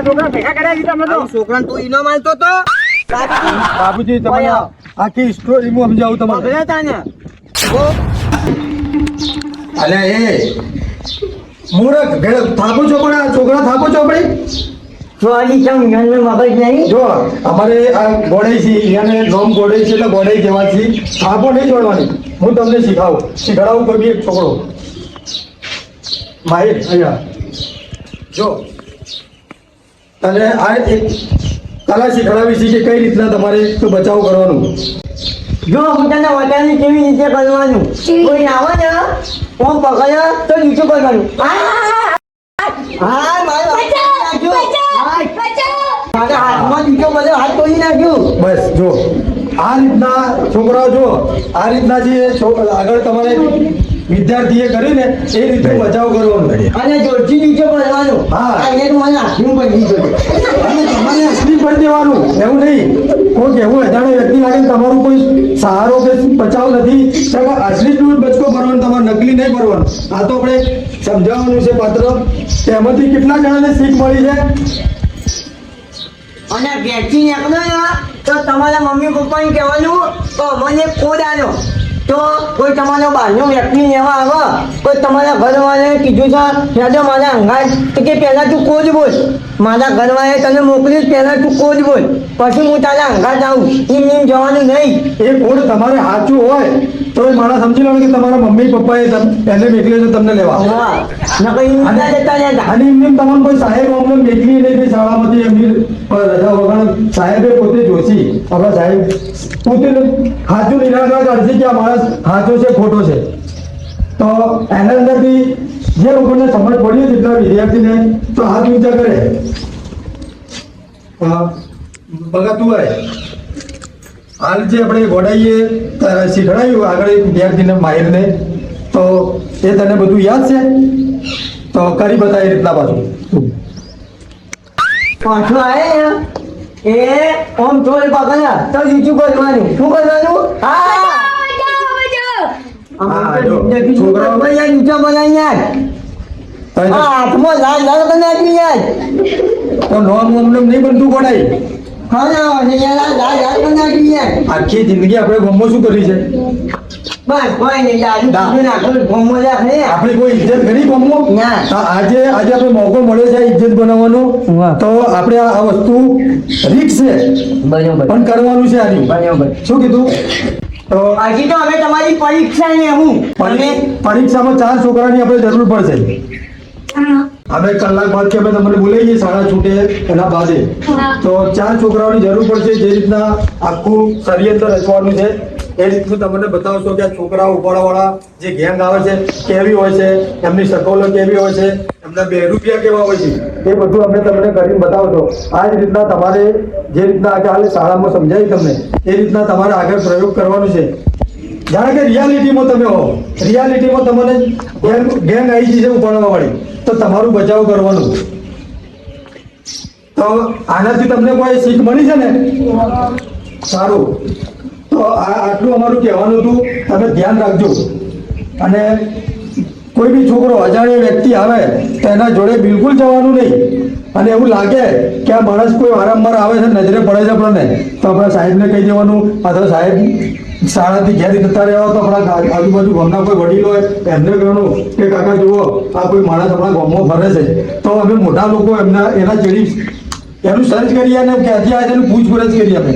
છોકરા ભેગા કર્યા છે તમે તો છોકરાને તું ઈનો માલતો તો બાબુજી તમને આખી સ્ટોરી હું સમજાવું તમને. અલે એ મૂરખ ઘરે થાપો છો પણ આ છોકરા થાપો છો ભાઈ જો અમારે આ ગોડાઈ છે એને નોમ ગોડાઈ છે એટલે ગોડાઈ કહેવાથી થાપો નહીં છોડવાની. હું તમને શીખડાવું કોઈ બી એક છોકરો માહિર અહીંયા જો તને આ એક કલા શીખડાવી છે કે કઈ રીતના તમારે તો બચાવ કરવાનું. જો હું તને વટાની કેવી રીતે કરવાનું કોઈ આવે ને ફોન પકડ્યો તો નીચું કરવાનું. હા મારા હાથમાં નીચો બધો હાથ તોડી નાખ્યું. બસ જો આ રીતના છોકરાઓ જો આ રીતના જે આગળ તમારે વિદ્યાર્થીએ કરીને એ રીતે બચાવ કરવાનો અને જોરથી નીચે પડવાનું. હા. એ તો મને હાથમાં પડી ગયું અને તમારે અસલી પડી દેવાનું એવું નહીં. કોઈ એવું અજાણ્યો વ્યક્તિ લાગે ને તમારું કોઈ સહારો કે બચાવ નથી તો અસલી બચકો ભરવાનો તમારે નકલી નહીં ભરવાનું. આ તો આપણે સમજાવવાનું છે પાત્ર એમાંથી કેટલા જણાને શીખ મળી છે. અને વેચી નીકળો ને તો તમારા મમ્મી પપ્પાને કહેવાનું તો અમને કોડ આનો તો કોઈ તમારો બહારનો વ્યક્તિ લેવા આવે કોઈ તમારા ઘરવાળાએ કીધું છે યાદો મારા અંગાજ તો કે પહેલાં તું કોડ બોલ. મારા ઘરવાળાએ તને મોકલ્યું પહેલાં તું કોડ બોલ પછી હું તારા અંગાજ આવું એમ જવાનું નહીં. એ કોડ તમારે સાચું હોય તો એ માણસ સમજી લો કે તમારા મમ્મી પપ્પાએ એને મેકલ્યો છે તમને લેવા. અને એમને તમારે કોઈ સાહેબ અમને મેકલી નહીં કે શાળામાંથી એમની રજા વગર સાહેબે પોતે જોશી આપણા સાહેબ પોતે સાચું નિરાકરણ કાઢશે કે આ માણસ સાચો છે ખોટો છે. તો એના અંદરથી જે લોકોને સમજ પડી જેટલા વિદ્યાર્થીને તો હાથ ઊંચા કરે. બગા તું હોય હાલ જે આપણે ગોડાઈએ શીખડાયું આગળ વિદ્યાર્થીને માહિરને તો એ તને બધું યાદ છે તો કરી બતાવી રીતના પાછું પાછું આવે ને એ ઓમ ચોર પકડ્યા તો નીચું કરવાનું. શું કરવાનું? છોકરા નીચો બનાવી યાર હાથમાં લાલ લાલ બનાવી યાર તો નોમ અમને નહીં બનતું ગોડાઈ. આખી જિંદગી આપણે ગમો શું કરી છે આપણી કોઈ ઇજ્જત કરી ગમો આજે આપણે મોકો મળ્યો છે ઇજ્જત બનાવવાનો તો આપણે આ વસ્તુ રીક્ષ છે પણ કરવાનું છે આની શું કીધું. તો હજી તો અમે તમારી પરીક્ષા ને હું પરીક્ષામાં 4 છોકરાની આપણે જરૂર પડશે. અમે કલાક બાદ કે અમે તમને બોલાવીએ શાળા છૂટે એના બાદે તો 4 છોકરાઓની જરૂર પડશે. જે રીતના આખું ષડયંત્ર રચવાનું છે એ રીતનું તમને બતાવશો કે આ છોકરાઓ ઉપાડવાવાળા જે ગેંગ આવે છે કેવી હોય છે એમની શકલો કેવી હોય છે એમના બેરૂપિયા કેવા હોય છે એ બધું અમે તમને કરીને બતાવશો. આ જ રીતના તમારે જે રીતના આગળ શાળામાં સમજાવી તમને એ રીતના તમારે આગળ પ્રયોગ કરવાનો છે. જાણે કે રિયાલિટીમાં તમે હો રિયાલિટીમાં તમને ગેંગ આવી છે ઉપાડવા વાળી તો તમારું બચાવ કરવાનું. તો આનાથી તમને કોઈ શીખ મળી છે ને સારું. તો આટલું અમારું કહેવાનું હતું. તમે ધ્યાન રાખજો અને કોઈ બી છોકરો અજાણ્યો વ્યક્તિ આવે તો એના જોડે બિલકુલ જવાનું નહીં. અને એવું લાગે કે આ માણસ કોઈ વારંવાર આવે છે નજરે પડે છે આપણને તો આપણા સાહેબને કહી દેવાનું અથવા સાહેબ શાળાથી ઘેર જતા રહેવા તો આપણા આજુબાજુ ગામના કોઈ વડીલો હોય એમને કહેવાનું કે કાકા જુઓ આ કોઈ માણસ આપણા ગામમાં ફરે છે. તો અમે મોટા લોકો એના ચેડી એનું સર્ચ કરીએ અને ક્યાંથી આવે છે એનું પૂછપરછ કરીએ. અમે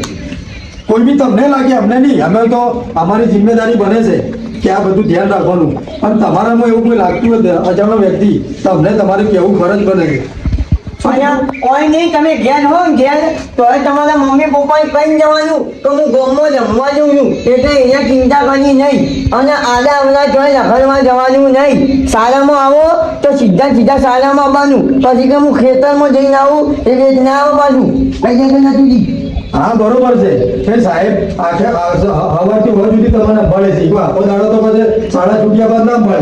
કોઈ બી તમને લાગે અમને નહીં અમે તો અમારી જિમ્મેદારી બને છે કે આ બધું ધ્યાન રાખવાનું. પણ તમારામાં એવું કોઈ લાગતું હોય અજાણ્યો વ્યક્તિ તમને તમારે કેવું ફરજ બને છે. કોઈ નહીં તમે ઘેર હો ઘેર તો તમારા મમ્મી પપ્પાએ કઈ જવાનું તો હું ગામમાં જમવા જઉં છું એટલે અહીંયા ચિંતા કરવી નહીં. અને આડા અવડા જોઈ લખડવા જવાનું નહીં. શાળામાં આવો તો સીધા શાળામાં આવવાનું. પછી કે હું ખેતરમાં જઈને આવું એટલે ના આવો પાછું કઈ નથી. હા બરોબર છે કે સાહેબ આખે હવાથી હોવા સુધી તમને મળે છે આખો દાડો તો પછી શાળા છૂટ્યા બાદ ના મળે.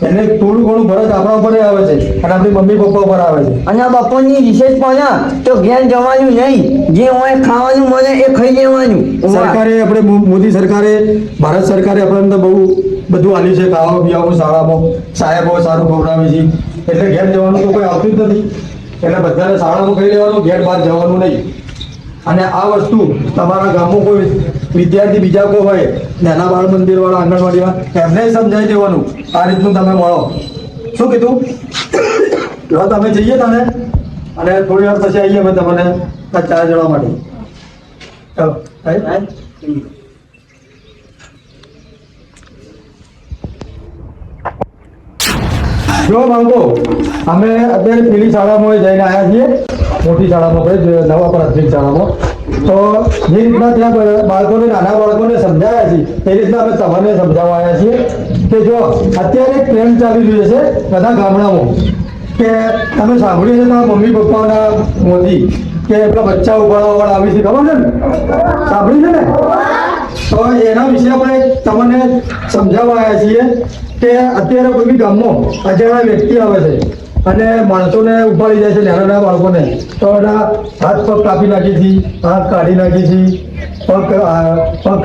એને થોડું ઘણું ફરજ આપણા ઉપર આવે છે અને આપણી મમ્મી પપ્પા ઉપર આવે છે. અને બપોરની રિસેસ પણ તો ઘેર જવાનું નહીં. જે હોય ખાવાનું મળે એ ખાઈ લેવાનું. સરકારે આપણે મોદી સરકારે ભારત સરકારે આપણને બહુ બધું આલ્યું છે ખાવા પીવાનું શાળામાં સાહેબો સારું ખવડાવે છે એટલે ઘેર જવાનું તો કોઈ આવતું જ નથી. એટલે બધાને શાળામાં કહી દેવાનું, ઘેર બહાર જવાનું નહીં. અને આ વસ્તુ તમારા ગામમાં કોઈ વિદ્યાર્થી બીજા કોઈ હોય, નાના બાળ મંદિર વાળા, આંગણવાડીમાં, એમને સમજાવી દેવાનું આ રીતનું તમે મળો. શું કીધું? જો તમે જઈએ તને, અને થોડી વાર પછી આવીએ અમે તમને આ ચા જવા માટે. ચાલો right? જો બાળકો, અમે અત્યારે પેલી શાળામાં જઈને આવ્યા છીએ, મોટી શાળામાં, આપણે નવા પ્રાથમિક શાળામાં. તો જે રીતના ત્યાં બાળકોને, નાના બાળકોને સમજાવ્યા છીએ, એ રીતના અમે તમને સમજાવવા આવ્યા છીએ કે જો અત્યારે એક ટ્રેન્ડ ચાલી રહ્યો છે બધા ગામડામાં, કે તમે સાંભળ્યું છે તમારા મમ્મી પપ્પાના મોદી કે પેલા બચ્ચા ઉપાડવા વાળા આવી છે, ખબર છે ને? સાંભળ્યું છે ને? તો એના વિશે આપણે તમને સમજાવવા આવ્યા છીએ કે અત્યારે કોઈ બી ગામમાં અજાણ્યા વ્યક્તિ આવે છે અને માણસોને ઉપાડી જાય છે, નાના બાળકોને, તો એના હાથ પગ કાપી નાખી છે, હાથ કાઢી નાખી છે, પગ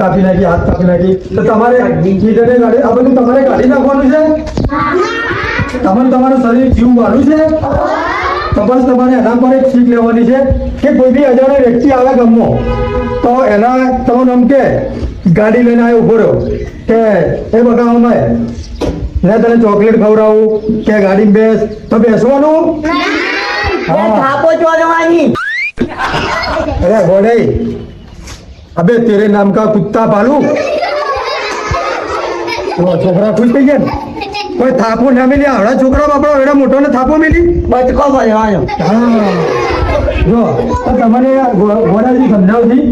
કાપી નાખી, હાથ કાપી નાખી. તો તમારે કીધને કાઢી, આ બધું તમારે કાઢી નાખવાનું છે. તમારું શરીર જીવવાનું છે. તો બસ તમારે એના પર એક શીખ લેવાની છે કે કોઈ બી અજાણ્યા વ્યક્તિ આવે ગામમાં, તો એના તમારું નામ કે ગાડી લઈને આવ્યો ઉભો રહ્યો કે એ બગાવમાં ને તને ચોકલેટ ખવડાવું કે ગાડી બેસ, તો બેસવાનું. થાપો ચોરવાની. અરે ઘોડે, અબે તેરે નામ કા કુત્તા પાલું. છોકરા ખુશ થઈ ગયા ને? કોઈ થાપો ના મિલી, આવડા છોકરા બાપડો એડા મોટો ને થાપો મિલી, બચકો ભરવાનો. હા. જો તો તમને ઘોડાજી સમજાવતી,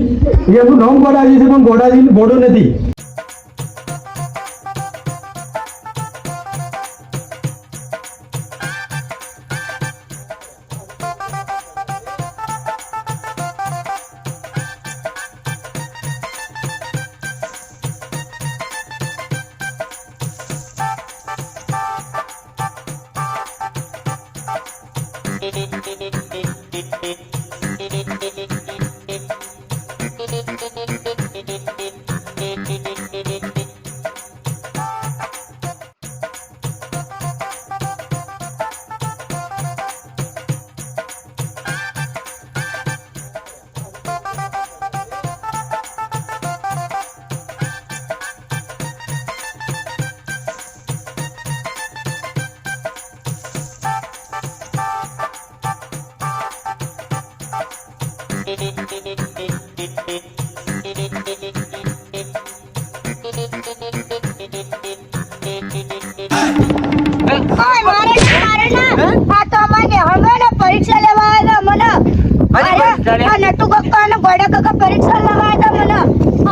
એનું નામ ઘોડાજી છે પણ ઘોડાજી ઘોડો નથી. પરીક્ષા લેવા આવ્યા મને નટુ કાકા અને ગોડા કાકા પરીક્ષા લેવા આવ્યા મને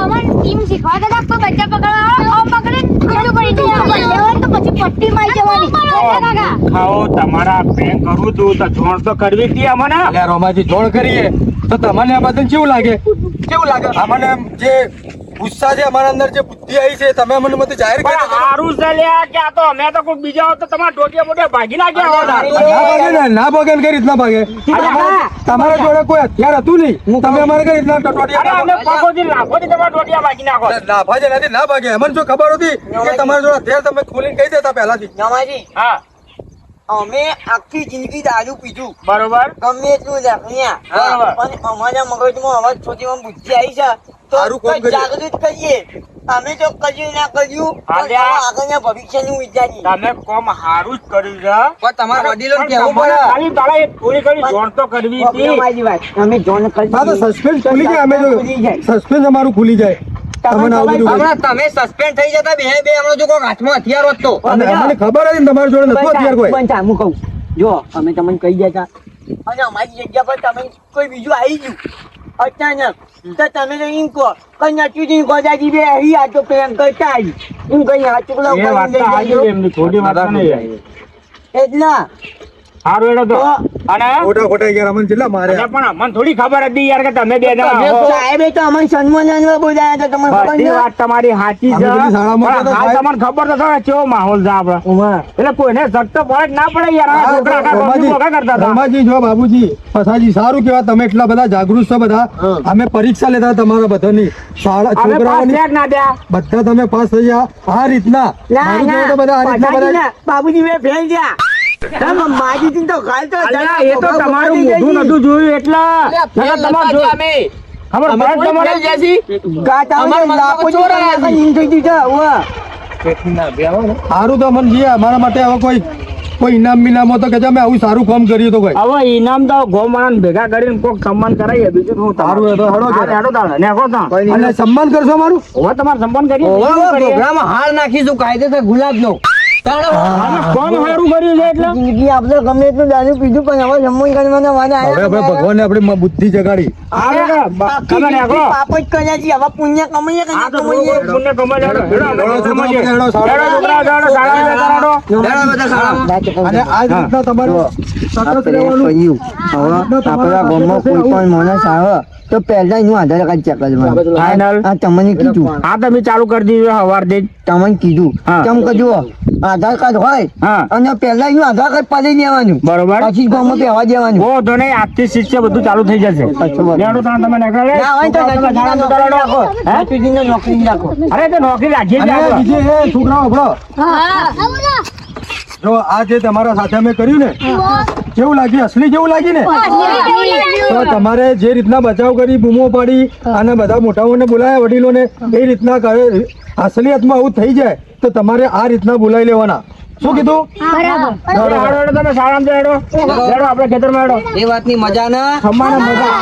અમન ટીમ શીખવાડતા હતા તો બચ્ચા પકડવા ઓ પકડે કેટલું પડી જાય તો પછી પટ્ટી મારી જવાની કાકા ખાઓ તમારા પ્રેમ કરું તું તો જોણ તો કરવી હતી અમને. એટલે રોમાજી જોડ કરીએ તો તમને આ બધું કેવું લાગે? અમને જે ગુસ્સા છે, અમારા અંદર જે બુદ્ધિ આવી છે, તમે અમને બધું જાહેર કરી પણ હારું છે લ્યા કે આ તો અમે તો કોઈ બીજા હોત તો તમારા ટોટિયા મોટિયા ભાગી નાખ્યા હોત. ના ભાગે ને કઈ રીતના ભાગે? તમારા જોડે કોઈ હથિયાર હતું નહીં, તમે અમારે કઈ રીતના અરે ટોટિયા અમે પગોથી લાખોથી તમારા ટોટિયા ભાગી નાખો. ના ભાજે નથી, ના ભાગે. અમને જો ખબર હતી કે તમારા જોડે હથિયાર, તમે ખોલીને કહી દેતા પહેલાથી. નવાજી, હા અમે આખી જિંદગી દારૂ પીધું, બરોબર. ગમે એટલું લખણ્યા, બરાબર. પણ અમારા મગજમાં અવાજ છોટીમાં બુદ્ધિ આવી છે તો સારું કામ કર્યું. જાગૃત કરીએ. અમે તો કર્યું ના કર્યું, પણ આલ્યા. આગળના ભવિષ્યનું વિચારીએ. તમે કોમ હારું જ કર્યું છે. પણ તમારા વડીલોને પણ કહેવું તમારે પડે. ખાલી તારા એક થોડી ઘણી જોણ તો કરવી હતી. અમારી વાત, અમે જોન કરી હા તો સસ્પેન્સ ખુલી જાય, અમે જો સસ્પેન્સ અમારું ખુલી જાય. તમને આવું બધું હમણાં તમે સસ્પેન્ડ થઈ જતા બે હમણાં જો કોઈ હાથમાં હથિયાર હોત તો અમને ખબર હતી ને તમારા જોડે નતું હથિયાર કોઈ. બંધ થા, હું કહું. જો અમે તમને કહી દેતા અને અમારી જગ્યા પર તમે કોઈ બીજું આવી ગયું અચાનક, તો તમે તો એમ કહો કઈ નચુજી ગોદાજી બે આવી આ તો પ્રેમ કરતા આવી હું કઈ આ ચૂકલા એ વાત તો હાચી છે એમની, ખોટી વાત તો નહીં. એટલા હારું એડો તો. અને ખોટા ખોટા યાર અમને કેટલા મારે. અરે પણ અમને થોડી ખબર હતી યાર કે તમે બે જણા તમે હો. સાહેબે તો અમને સન્માન બોલાયા હતા, તમને ખબર બધી ના? વાત તમારી સાચી છે. અમે બધી શાળામાં પણ હતા હાલ સાહેબ. તમને ખબર તો ખરા કેવો માહોલ છે આપડે. ઉમા. એટલે કોઈને શક તો પડે જ ના પડે યાર. આ છોકરા આખા ગામની મોકા કરતા હતા. રમાજી જો બાબુજી પસાજી સારું કેવા તમે એટલા બધા જાગૃત છો બધા. અમે પરીક્ષા લેતા તમારા બધાની શાળા અમે પાસ છોકરાઓની થયા કે ના થયા? બધા તમે પાસ થઈ ગયા આ રીતના. ના મારું ના કહેવું તો બધા આ રીતના પધારી બધા ના. બાબુજી મેં ફેલ ગયા માજી તો કાલ તો અલ્યા, એ તો તમારું મોઢું નતું જોયું એટલે નકર તમારે ખબર પડે તમારે સારું તો મને જે અમારા માટે હવે કોઈ ઇનામ બિનામો તો કે અમે આવું સારું કામ કર્યું તો કોઈ હવે ઇનામ તો ગોમાન ભેગા કરીને કોક સન્માન કરાવીએ બીજું શું સારું એ તો હેડો કે. હેડો તાણે નેખો તાણ. અને સન્માન કરશો મારું હવે તમારે સન્માન કરીએ પ્રોગ્રામ હાર નાખીશું કાયદેસર ગુલાબ નો કોણ સારું કર્યું છે એટલે જિંદગી આપણે ગમે એટલું દારૂ પીધું પણ હવે જમવું કરવાના વાના હવે ભાઈ ભગવાને આપણી બુદ્ધિ જગાડી તમે નેખો. પાપ જ કર્યા છીએ હવે પુણ્ય કમાઈએ કે આ ના તો કમાઈએ પુણ્ય કમાઈ હેડો. હેડો, આપણે હેડો, કમાઈએ. હેડો, હેડો, છોકરા, હેડો, શાળાએ જતા રહો. અને આ જ રીતના તમારે સતત રહેવાનું આપણા ગામમાં કોઈ પણ માણસ આવે તો પહેલા એનું આધાર કાર્ડ ચેક કરવાનું ફાઇનલ. આ તમને કીધું હા તમે ચાલુ કરી દીધું સવારથી જ. તમને કીધું હા. કેમ કે જુઓ આધાર કાર્ડ હોય હા અને પહેલા એનું આધાર કાર્ડ પાડી લેવાનું બરોબર. પછી ગામમાં પહેવા દેવાનું બહુ તો નહીં આજથી શિષ્ય બધું ચાલુ થઈ જશે. હેડો તાણ તમે નીકળો લે. ના હોય તો તમે શાળામાં જતા રહો. હે? નોકરી નોકરી રાખો અરે તો નોકરી રાખીએ જ અને આપણે. બીજી એ છોકરાઓ આપણો જો આ જે તમારા સાથે અમે કર્યું ને કેવું લાગ્યું અસલી કેવું લાગ્યું ને તો તમારે જે રીતના બચાવ કરી બૂમો પાડી અને બધા મોટાઓને બોલાયા વડીલોને એ રીતના કરે અસલિયતમાં આવું થઈ જાય તો તમારે આ રીતના બોલાવી લેવાના શું કીધું હેડો, હેડો, તમે શાળામાં જાઓ, હેડો. હેડો, આપણે ખેતરમાં હેડો. એ વાતની મજા ના ખમ્માને મજા.